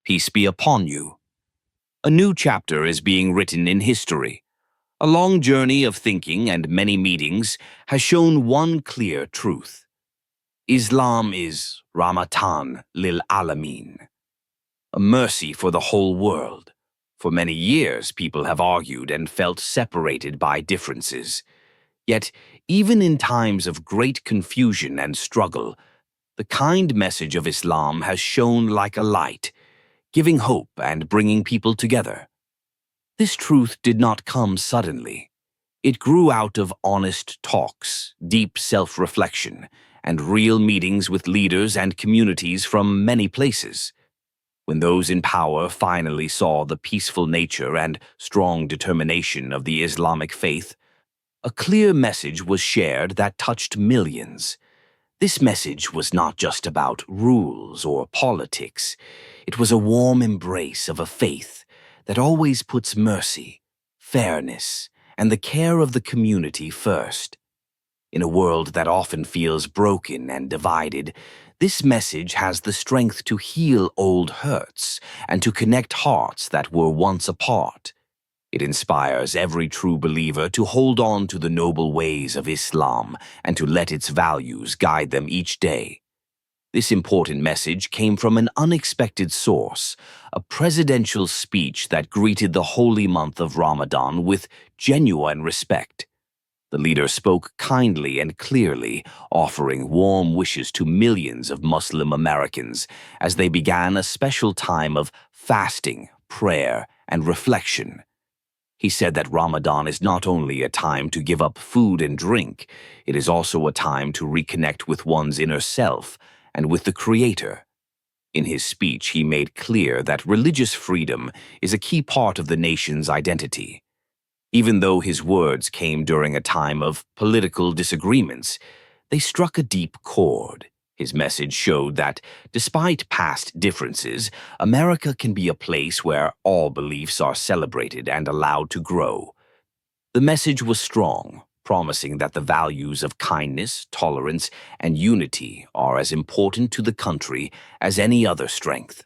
Peace be upon you. A new chapter is being written in history. A long journey of thinking and many meetings has shown one clear truth. Islam is Rahmatan lil Alamin, a mercy for the whole world. For many years, people have argued and felt separated by differences. Yet, even in times of great confusion and struggle, the kind message of Islam has shone like a light, giving hope and bringing people together. This truth did not come suddenly. It grew out of honest talks, deep self-reflection, and real meetings with leaders and communities from many places. When those in power finally saw the peaceful nature and strong determination of the Islamic faith, a clear message was shared that touched millions. This message was not just about rules or politics. It was a warm embrace of a faith that always puts mercy, fairness, and the care of the community first. In a world that often feels broken and divided, this message has the strength to heal old hurts and to connect hearts that were once apart. It inspires every true believer to hold on to the noble ways of Islam and to let its values guide them each day. This important message came from an unexpected source, a presidential speech that greeted the holy month of Ramadan with genuine respect. The leader spoke kindly and clearly, offering warm wishes to millions of Muslim Americans as they began a special time of fasting, prayer, and reflection. He said that Ramadan is not only a time to give up food and drink, it is also a time to reconnect with one's inner self and with the Creator. In his speech, he made clear that religious freedom is a key part of the nation's identity. Even though his words came during a time of political disagreements, they struck a deep chord. His message showed that, despite past differences, America can be a place where all beliefs are celebrated and allowed to grow. The message was strong, promising that the values of kindness, tolerance, and unity are as important to the country as any other strength.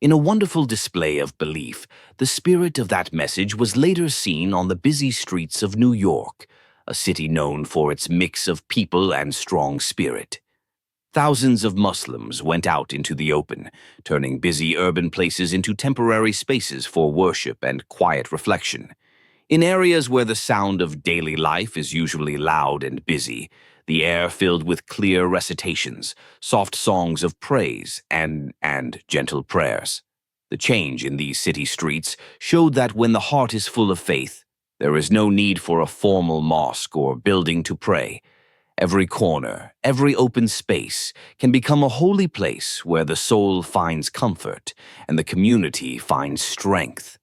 In a wonderful display of belief, the spirit of that message was later seen on the busy streets of New York, a city known for its mix of people and strong spirit. Thousands of Muslims went out into the open, turning busy urban places into temporary spaces for worship and quiet reflection. In areas where the sound of daily life is usually loud and busy, the air filled with clear recitations, soft songs of praise, and gentle prayers. The change in these city streets showed that when the heart is full of faith, there is no need for a formal mosque or building to pray. Every corner, every open space can become a holy place where the soul finds comfort and the community finds strength.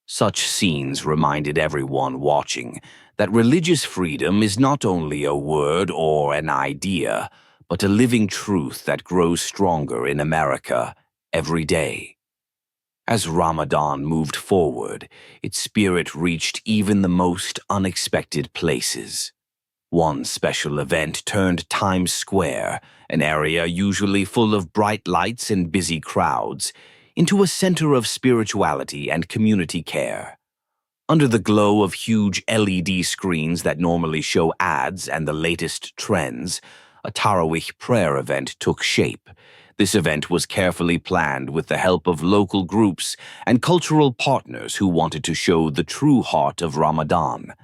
Such scenes reminded everyone watching that religious freedom is not only a word or an idea, but a living truth that grows stronger in America every day. As Ramadan moved forward, its spirit reached even the most unexpected places. One special event turned Times Square, an area usually full of bright lights and busy crowds, into a center of spirituality and community care. Under the glow of huge LED screens that normally show ads and the latest trends, a Tarawih prayer event took shape. This event was carefully planned with the help of local groups and cultural partners who wanted to show the true heart of Ramadan.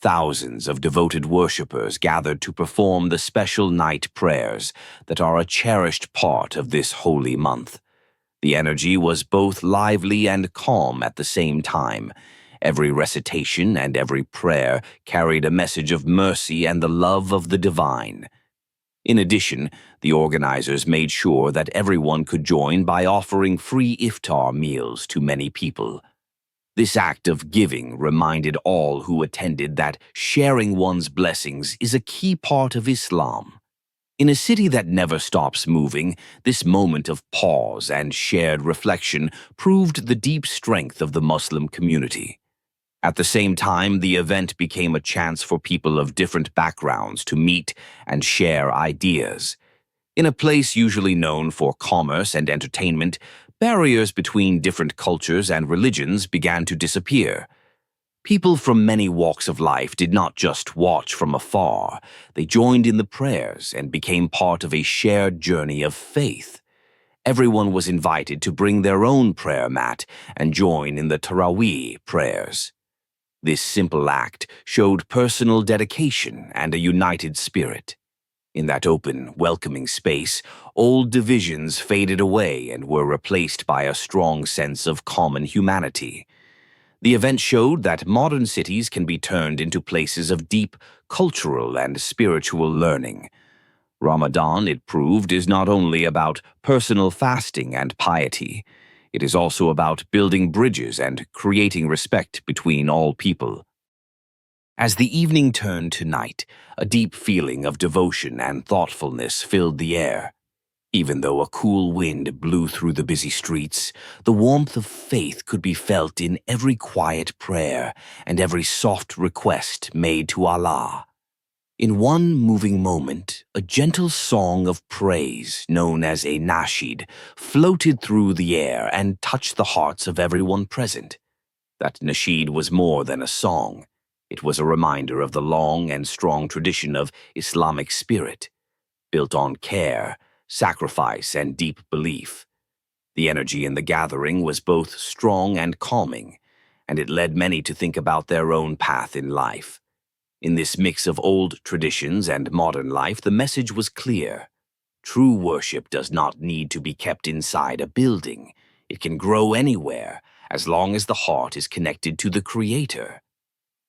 Thousands of devoted worshippers gathered to perform the special night prayers that are a cherished part of this holy month. The energy was both lively and calm at the same time. Every recitation and every prayer carried a message of mercy and the love of the divine. In addition, the organizers made sure that everyone could join by offering free iftar meals to many people. This act of giving reminded all who attended that sharing one's blessings is a key part of Islam. In a city that never stops moving, this moment of pause and shared reflection proved the deep strength of the Muslim community. At the same time, the event became a chance for people of different backgrounds to meet and share ideas. In a place usually known for commerce and entertainment, Barriers between different cultures and religions began to disappear. People from many walks of life did not just watch from afar, they joined in the prayers and became part of a shared journey of faith. Everyone was invited to bring their own prayer mat and join in the Tarawih prayers. This simple act showed personal dedication and a united spirit. In that open, welcoming space, old divisions faded away and were replaced by a strong sense of common humanity. The event showed that modern cities can be turned into places of deep cultural and spiritual learning. Ramadan, it proved, is not only about personal fasting and piety. It is also about building bridges and creating respect between all people. As the evening turned to night, a deep feeling of devotion and thoughtfulness filled the air. Even though a cool wind blew through the busy streets, the warmth of faith could be felt in every quiet prayer and every soft request made to Allah. In one moving moment, a gentle song of praise, known as a nasheed, floated through the air and touched the hearts of everyone present. That nasheed was more than a song. It was a reminder of the long and strong tradition of Islamic spirit, built on care, sacrifice, and deep belief. The energy in the gathering was both strong and calming, and it led many to think about their own path in life. In this mix of old traditions and modern life, the message was clear. True worship does not need to be kept inside a building. It can grow anywhere, as long as the heart is connected to the Creator.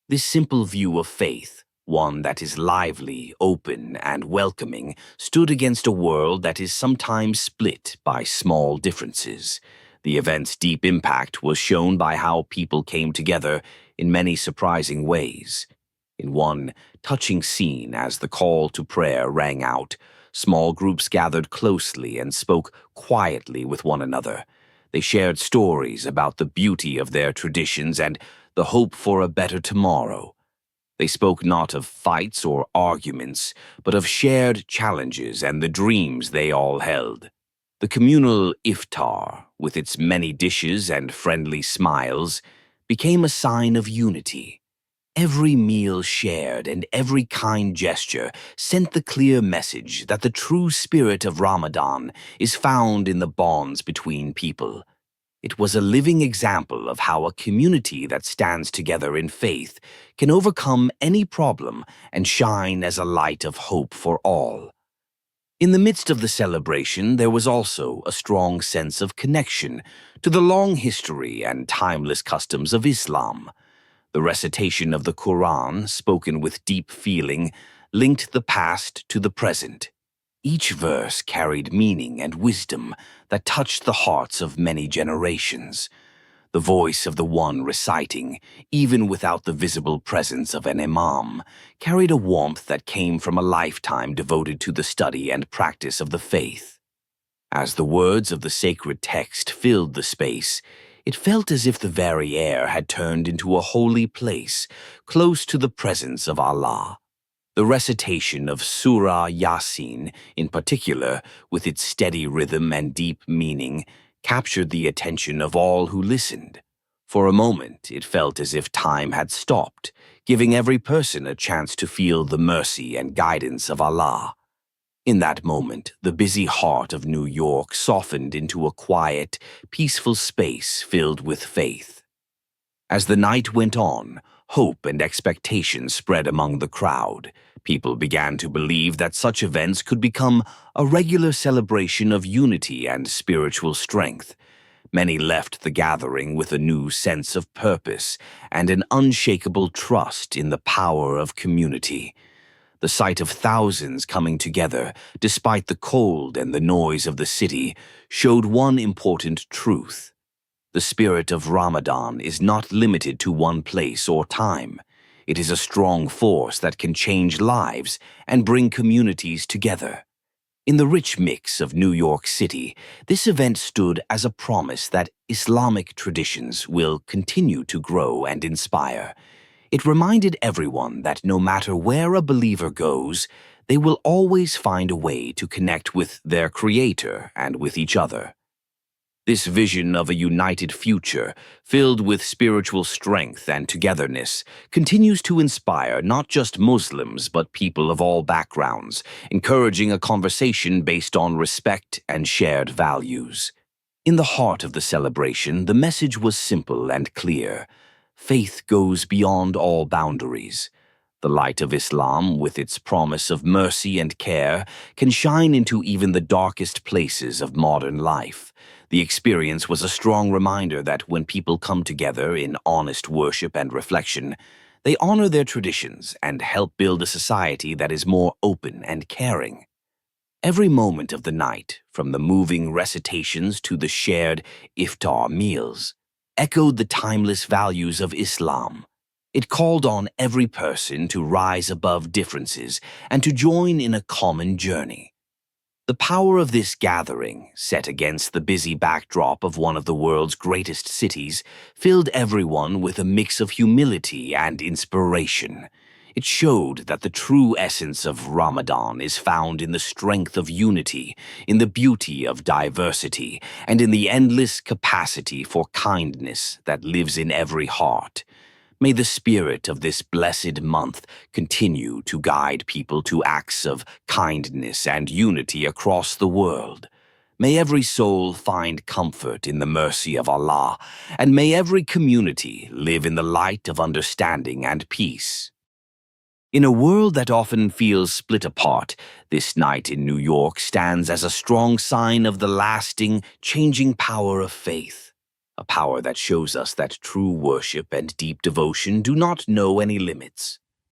This simple view of faith, one that is lively, open, and welcoming, stood against a world that is sometimes split by small differences. The event's deep impact was shown by how people came together in many surprising ways. In one touching scene, as the call to prayer rang out, small groups gathered closely and spoke quietly with one another. They shared stories about the beauty of their traditions and the hope for a better tomorrow. They spoke not of fights or arguments, but of shared challenges and the dreams they all held. The communal iftar, with its many dishes and friendly smiles, became a sign of unity. Every meal shared and every kind gesture sent the clear message that the true spirit of Ramadan is found in the bonds between people. It was a living example of how a community that stands together in faith can overcome any problem and shine as a light of hope for all. In the midst of the celebration, there was also a strong sense of connection to the long history and timeless customs of Islam. The recitation of the Quran, spoken with deep feeling, linked the past to the present. Each verse carried meaning and wisdom that touched the hearts of many generations. The voice of the one reciting, even without the visible presence of an imam, carried a warmth that came from a lifetime devoted to the study and practice of the faith. As the words of the sacred text filled the space, it felt as if the very air had turned into a holy place, close to the presence of Allah. The recitation of Surah Yasin, in particular, with its steady rhythm and deep meaning, captured the attention of all who listened. For a moment, it felt as if time had stopped, giving every person a chance to feel the mercy and guidance of Allah. In that moment, the busy heart of New York softened into a quiet, peaceful space filled with faith. As the night went on, hope and expectation spread among the crowd. People began to believe that such events could become a regular celebration of unity and spiritual strength. Many left the gathering with a new sense of purpose and an unshakable trust in the power of community. The sight of thousands coming together, despite the cold and the noise of the city, showed one important truth. The spirit of Ramadan is not limited to one place or time. It is a strong force that can change lives and bring communities together. In the rich mix of New York City, this event stood as a promise that Islamic traditions will continue to grow and inspire. It reminded everyone that no matter where a believer goes, they will always find a way to connect with their Creator and with each other. This vision of a united future, filled with spiritual strength and togetherness, continues to inspire not just Muslims but people of all backgrounds, encouraging a conversation based on respect and shared values. In the heart of the celebration, the message was simple and clear. Faith goes beyond all boundaries. The light of Islam, with its promise of mercy and care, can shine into even the darkest places of modern life. The experience was a strong reminder that when people come together in honest worship and reflection, they honor their traditions and help build a society that is more open and caring. Every moment of the night, from the moving recitations to the shared iftar meals, echoed the timeless values of Islam. It called on every person to rise above differences and to join in a common journey. The power of this gathering, set against the busy backdrop of one of the world's greatest cities, filled everyone with a mix of humility and inspiration. It showed that the true essence of Ramadan is found in the strength of unity, in the beauty of diversity, and in the endless capacity for kindness that lives in every heart. May the spirit of this blessed month continue to guide people to acts of kindness and unity across the world. May every soul find comfort in the mercy of Allah, and may every community live in the light of understanding and peace. In a world that often feels split apart, this night in New York stands as a strong sign of the lasting, changing power of faith. A power that shows us that true worship and deep devotion do not know any limits.